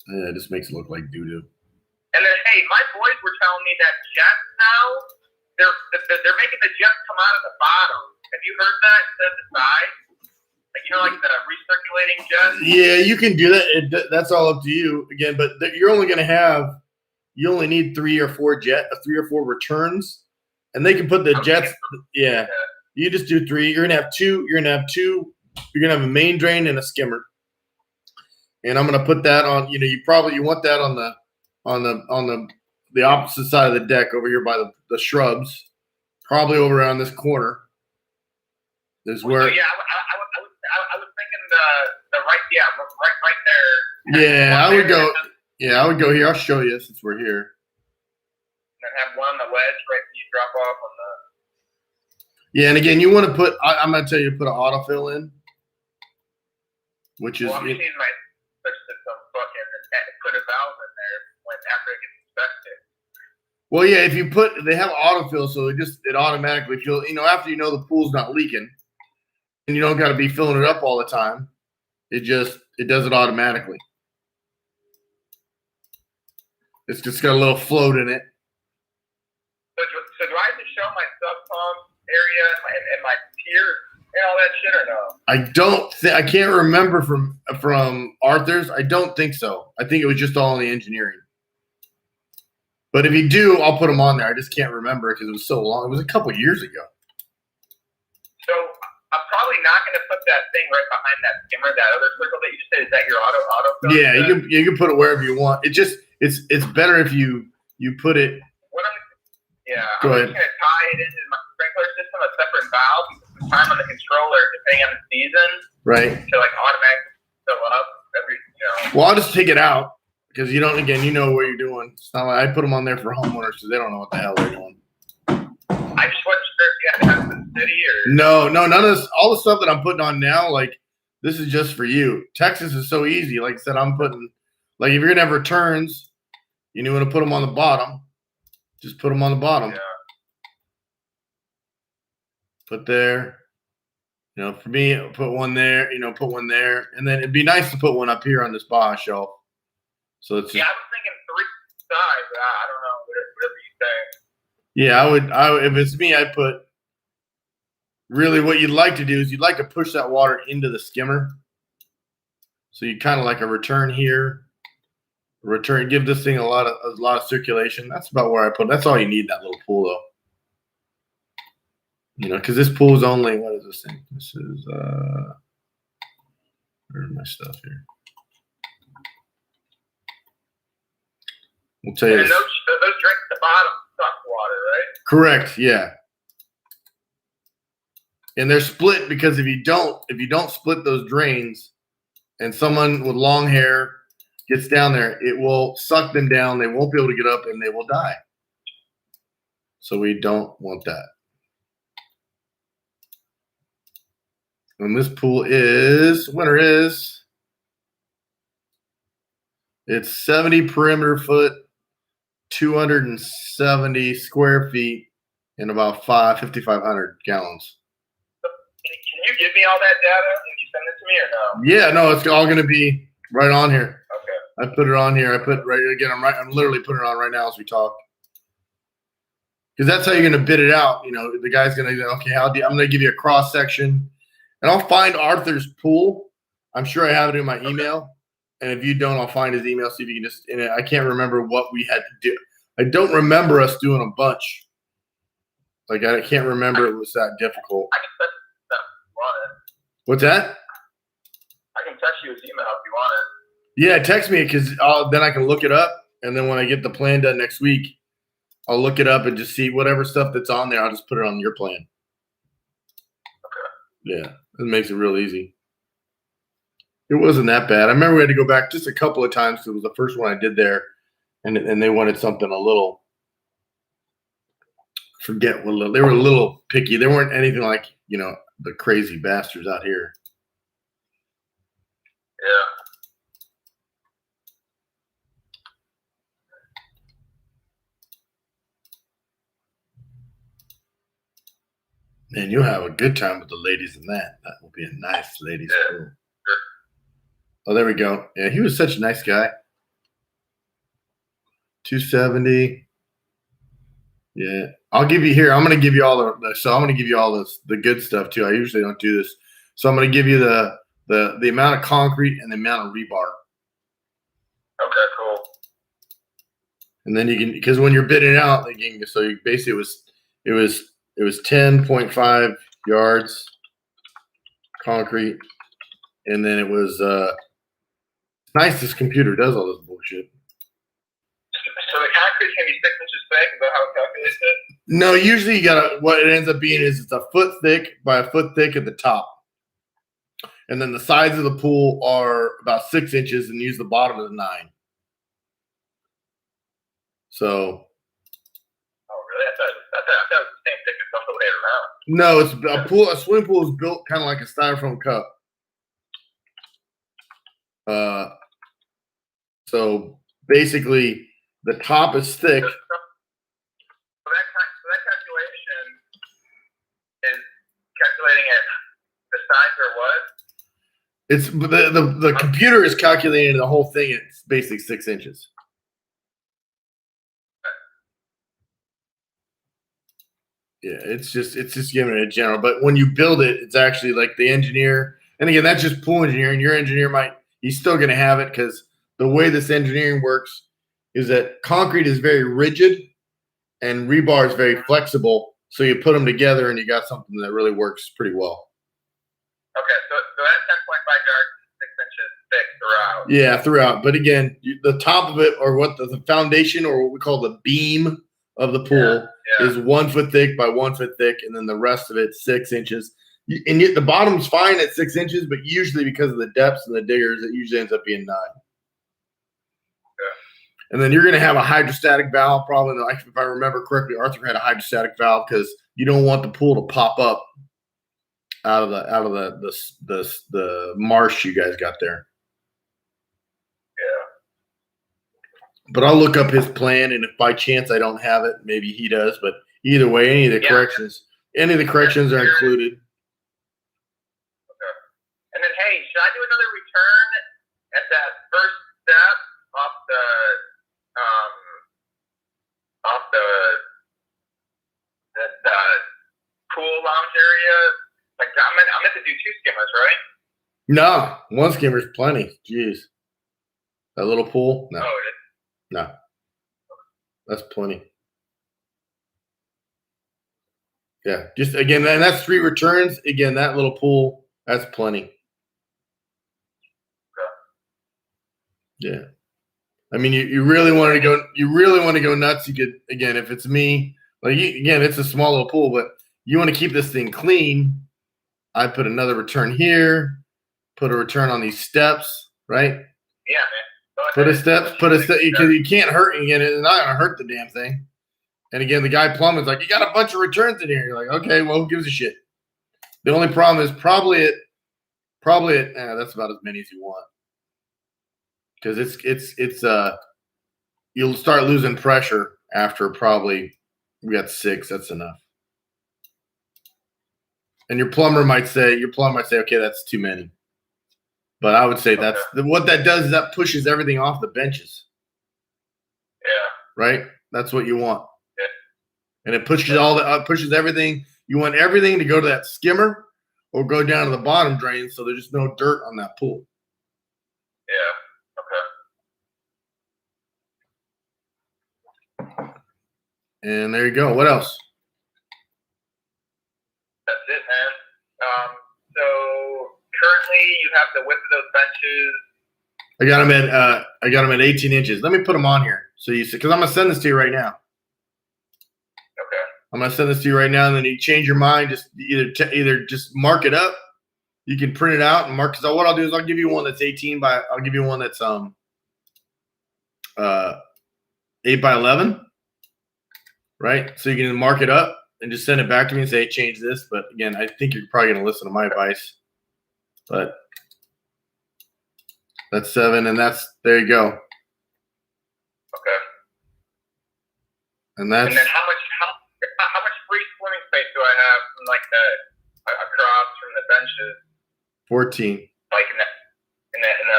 Yeah, it just makes it look like doo doo. And then, hey, my boys were telling me that jets now they're making the jets come out of the bottom. Have you heard that instead of the side? Like the recirculating jets. Yeah, you can do that. That's all up to you again. But you're only going to have you only need 3 or 4 returns. And they can put the jets. Yeah, you just do 3. You're gonna have 2. You're gonna have a main drain and a skimmer. And I'm gonna put that on. You want that on the opposite side of the deck over here by the shrubs, probably over around this corner. Is where. So yeah, I was thinking the right there. Yeah, I would go. Yeah, I would go here. I'll show you since we're here. And have one on the wedge right when you drop off on the. Yeah, and again, you want to put. I'm going to tell you to put an autofill in, which is. Well, I'm using my system fucking put a valve in there after it gets inspected. Well, yeah, if you they have autofill, so it automatically fills. After the pool's not leaking, and you don't got to be filling it up all the time. It does it automatically. It's just got a little float in it. So do I have to show my sub pump area and my pier and all that shit or no? I can't remember from Arthur's. I don't think so. I think it was just all in the engineering. But if you do, I'll put them on there. I just can't remember because it was so long. It was a couple years ago. So I'm probably not going to put that thing right behind that skimmer, that other circle that you said. Is that your auto? Yeah, you can put it wherever you want. It's better if you put it. Yeah, Go I'm ahead. just going to tie it into my sprinkler system, a separate valve, the time on the controller, depending on the season. Right. To automatically fill up every. Well, I'll just take it out because you know what you're doing. It's not like I put them on there for homeowners because they don't know what the hell they're doing. I just wasn't sure if you had to have it in the city or. No, none of this. All the stuff that I'm putting on now, like this is just for you. Texas is so easy. Like I said, I'm putting if you're gonna have returns, you want to put them on the bottom. Just put them on the bottom. Yeah. Put there. For me, put one there. Put one there, and then it'd be nice to put one up here on this bar shelf. So it's. Yeah, I was thinking 3 sides. I don't know. Whatever you say. Yeah, I would. If it's me, I'd put. Really, what you'd like to do is you'd like to push that water into the skimmer. So you kind of like a return here. Return, give this thing a lot of circulation. That's about where I put. That's all you need in that little pool, though. Because this pool is only what is this thing? This is where's my stuff here? We'll tell you. And those drink at the bottom suck water, right? Correct. Yeah. And they're split because if you don't split those drains, and someone with long hair gets down there, it will suck them down. They won't be able to get up, and they will die. So we don't want that. And this pool winter is, it's 70 perimeter foot 270 square feet and about 5,500 gallons. Can you give me all that data when you send it to me or no? Yeah, no, it's all going to be right on here. Okay. I put it on here. I put right again. I'm literally putting it on right now as we talk. Because that's how you're going to bid it out. You know, the guy's going to go, okay, I'm going to give you a cross section, and I'll find Arthur's pool. I'm sure I have it in my email, and if you don't, I'll find his email. See if you can just. And I can't remember what we had to do. I don't remember us doing a bunch. Like I can't remember it was that difficult. I can text you if you want it. What's that? I can text you his email if you want it. Yeah, text me because then I can look it up, and then when I get the plan done next week, I'll look it up and just see whatever stuff that's on there. I'll just put it on your plan. Okay. Yeah, it makes it real easy. It wasn't that bad. I remember we had to go back just a couple of times. It was the first one I did there, and they wanted something a little. Forget what they were a little picky. They weren't anything like the crazy bastards out here. Yeah. Man, you'll have a good time with the ladies in that. That will be a nice ladies' pool. Sure. Oh, there we go. Yeah, he was such a nice guy. 270. Yeah, I'll give you here. I'm going to give you all I'm going to give you all the good stuff too. I usually don't do this, so I'm going to give you the amount of concrete and the amount of rebar. Okay, cool. And then you can, because when you're bidding out, so you basically it was 10.5 yards concrete, and then it was nice. This computer does all this bullshit. So the concrete can be 6 inches thick. Is that how it calculates it? No, usually you gotta. What it ends up being is it's a foot thick by a foot thick at the top, and then the sides of the pool are about 6 inches, and use the bottom of the 9. So. Oh, really? I thought it was the same thickness all the way around. No, it's a pool. A swimming pool is built kind of like a styrofoam cup. So basically, the top is thick. So that calculation is calculating it. The size or what? It's the computer is calculating the whole thing. It's basically 6 inches. Yeah, it's just giving it a general. But when you build it, it's actually like the engineer. And again, that's just pool engineering. Your engineer he's still going to have it because the way this engineering works is that concrete is very rigid and rebar is very flexible. So you put them together and you got something that really works pretty well. Okay, so that 10.5 yards, 6 inches thick throughout. Yeah, throughout. But again, the top of it, or what the foundation, or what we call the beam of the pool, is 1 foot thick by 1 foot thick, and then the rest of it 6 inches. And yet the bottom's fine at 6 inches, but usually because of the depths and the diggers, it usually ends up being 9. And then you're going to have a hydrostatic valve, probably. If I remember correctly, Arthur had a hydrostatic valve because you don't want the pool to pop up out of the marsh you guys got there. Yeah. But I'll look up his plan, and if by chance I don't have it, maybe he does. But either way, any of the corrections are included. Okay. And then, hey, should I do another return at that first step off the pool lounge area? Like I'm meant to do 2 skimmers, right? No, 1 skimmer's plenty. Jeez, that little pool. No, no, that's plenty. Yeah, just again, and that's 3 returns. Again, that little pool, that's plenty. Okay. Yeah. I mean, you really want to go. You really want to go nuts. You could, again, if it's me, again, it's a small little pool, but you want to keep this thing clean. I put another return here. Put a return on these steps, right? Yeah, man. Put a step because you can't hurt. Again, it's not gonna hurt the damn thing. And again, the guy plumbing's like, you got a bunch of returns in here. You're like, okay, well, who gives a shit? The only problem is probably that's about as many as you want. Because it's you'll start losing pressure after probably we got 6. That's enough. And your plumber might say, okay, that's too many. But I would say that's what that does is that pushes everything off the benches. Yeah. Right? That's what you want. Yeah. And it pushes pushes everything. You want everything to go to that skimmer or go down to the bottom drain so there's just no dirt on that pool. Yeah. Okay. And there you go. What else? That's it, man. So currently you have the width of those benches. I got them at 18 inches. Let me put them on here so you see, because I'm gonna send this to you right now. Okay. I'm gonna send this to you right now, and then you change your mind. Just either just mark it up. You can print it out and mark. Because what I'll do is I'll give you one that's 18 by. I'll give you one that's 8 by 11. Right. So you can mark it up and just send it back to me and say, hey, change this. But again, I think you're probably gonna listen to my advice. But that's 7, and there you go. Okay. And then how much free swimming space do I have from like across from the benches? 14. Like in that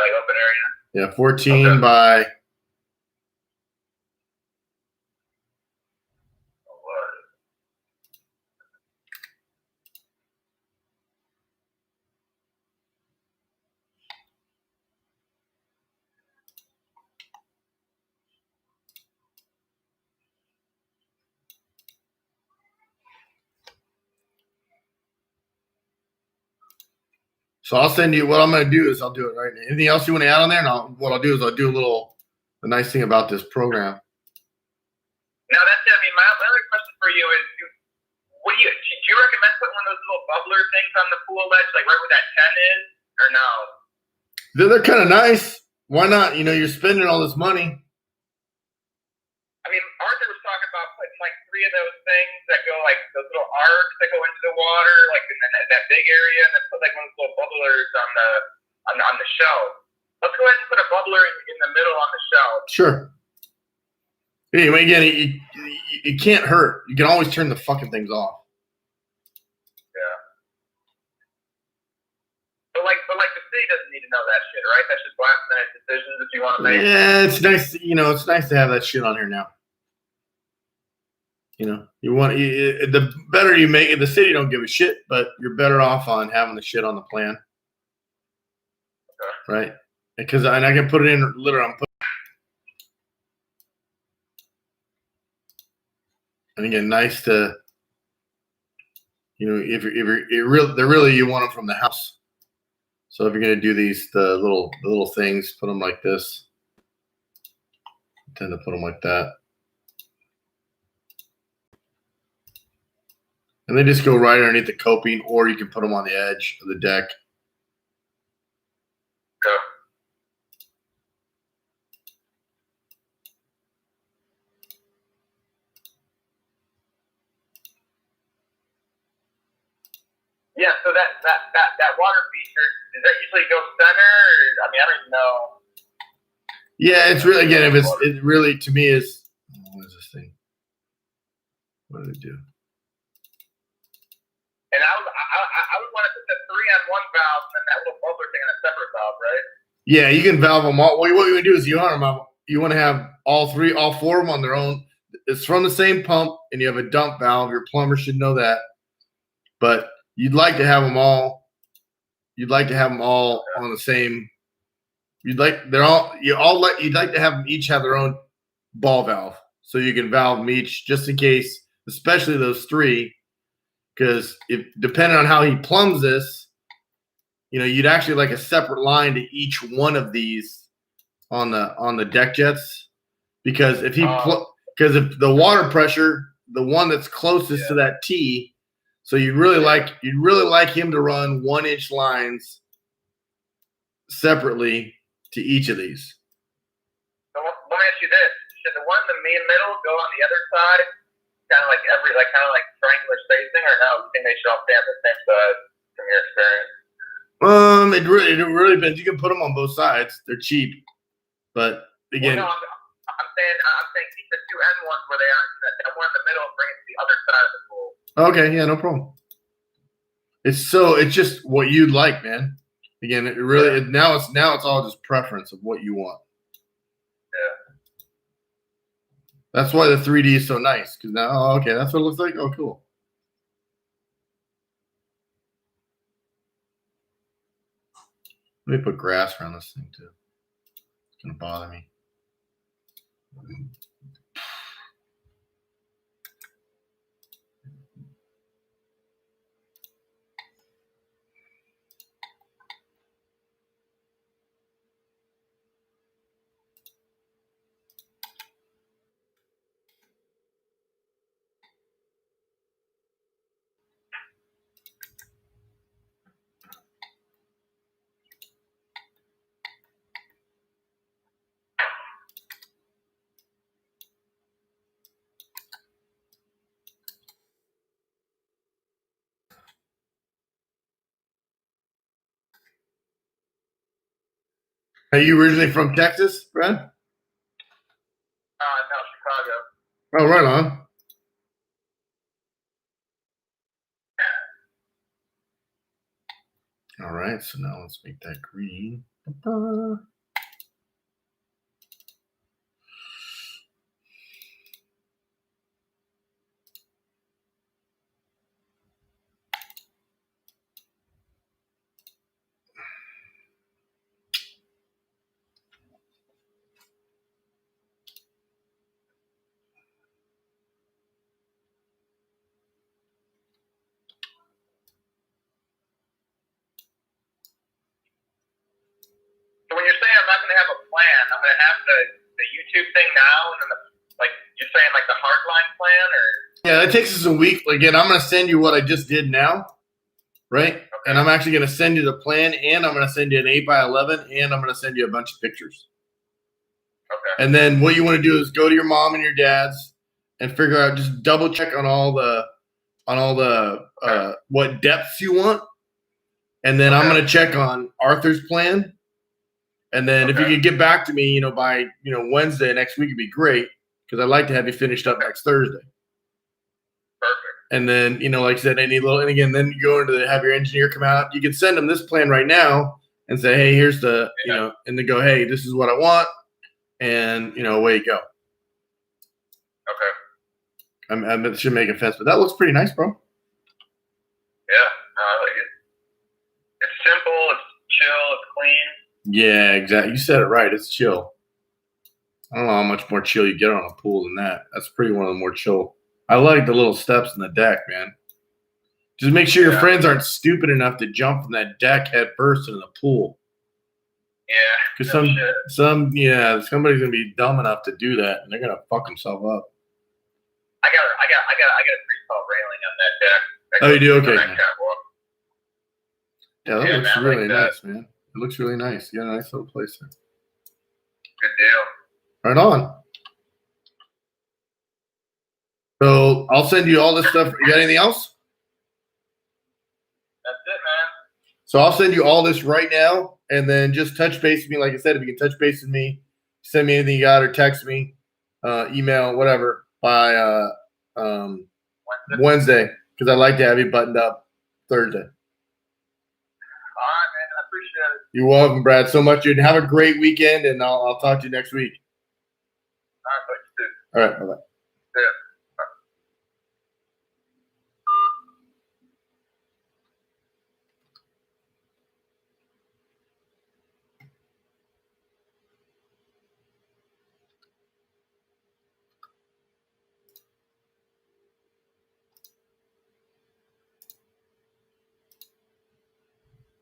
like open area? Yeah, 14 by. So I'll send you. What I'm going to do is I'll do it right now. Anything else you want to add on there? And what I'll do is I'll do the nice thing about this program. No, that's it. I mean, my other question for you is, do you recommend putting one of those little bubbler things on the pool ledge, like right where that 10 is, or no? They're kind of nice. Why not? You're spending all this money. I mean, Arthur was talking about putting like 3 of those things that go like those little arcs that go into the water, like in that big area, and then put like one of those little bubblers on the shelf. Let's go ahead and put a bubbler in the middle on the shelf. Sure. Anyway, again, it can't hurt. You can always turn the fucking things off. Yeah. But the city doesn't need to know that shit, right? That's just last minute decisions if you want to make. Yeah, it's nice. It's nice to have that shit on here now. You want the better you make it. The city don't give a shit, but you're better off on having the shit on the plan, right? Because I can put it in literally. And again, nice to if they're really you want them from the house. So if you're gonna do the little things, put them like this. I tend to put them like that. And they just go right underneath the coping, or you can put them on the edge of the deck. Yeah, so that water feature, does that usually go center? Or, I mean, I don't even know. Yeah, it's really, again, it really, to me, is, what is this thing? What did it do? And I would want to put the 3 on one valve and then that little bubbler thing on a separate valve, right? Yeah, you can valve them all. What you want to do is you want to have all 4 of them on their own. It's from the same pump, and you have a dump valve. Your plumber should know that. But you'd like to have them all. You'd like to have them all on the same. You'd like to have them each have their own ball valve, so you can valve them each just in case, especially those 3. Because if depending on how he plumbs this, you'd actually like a separate line to each one of these on the deck jets. Because if if the water pressure, the one that's closest to that T, so you'd really like him to run 1-inch lines separately to each of these. So let me ask you this: should the one in the middle go on the other side? Kind of like triangular spacing, or no? You think they should all stay on the same side from your experience? It really depends. You can put them on both sides. They're cheap, but again, I'm I'm saying keep the two end ones where they are. That one in the middle, bring it to the other side of the pool. Okay, yeah, no problem. It's just what you'd like, man. Again, it really now it's all just preference of what you want. Yeah. That's why the 3D is so nice, because now, okay, that's what it looks like. Oh, cool. Let me put grass around this thing too. It's gonna bother me. Are you originally from Texas, Brad? No, Chicago. Oh, right on. All right, so now let's make that green. So when you're saying I'm not going to have a plan, I'm going to have the YouTube thing now, and then you're saying like the hardline plan, or Yeah, that takes us a week. Again, I'm going to send you what I just did now, right? Okay. And I'm actually going to send you the plan, and I'm going to send you an 8x11, and I'm going to send you a bunch of pictures. Okay. And then what you want to do is go to your mom and your dad's and figure out, just double check on all the what depths you want. And then I'm going to check on Arthur's plan. And then if you can get back to me, by, Wednesday next week, it'd be great, because I'd like to have you finished up next Thursday. Perfect. And then, like I said, and again, then you go into have your engineer come out. You can send them this plan right now and say, hey, here's the, and they go, hey, this is what I want. And, away you go. Okay. I should make a fence, but that looks pretty nice, bro. Yeah, I like it. It's simple, it's chill, it's clean. Yeah, exactly. You said it right. It's chill. I don't know how much more chill you get on a pool than that. That's pretty one of the more chill. I like the little steps in the deck, man. Just make sure your friends aren't stupid enough to jump from that deck head first into the pool. Yeah. Because somebody's gonna be dumb enough to do that, and they're gonna fuck themselves up. I got a pretty tall railing on that deck. Oh, you do? Okay. Yeah, that looks really nice, man. It looks really nice. You got a nice little place there. Good deal. Right on. So I'll send you all this stuff. You got anything else? That's it, man. So I'll send you all this right now, and then just touch base with me. Like I said, if you can touch base with me, send me anything you got, or text me, email, whatever, by Wednesday, because I'd like to have you buttoned up Thursday. All right, man. I appreciate it. You're welcome, Brad. So much, dude. Have a great weekend, and I'll talk to you next week. All right, thanks, dude. All right, bye-bye.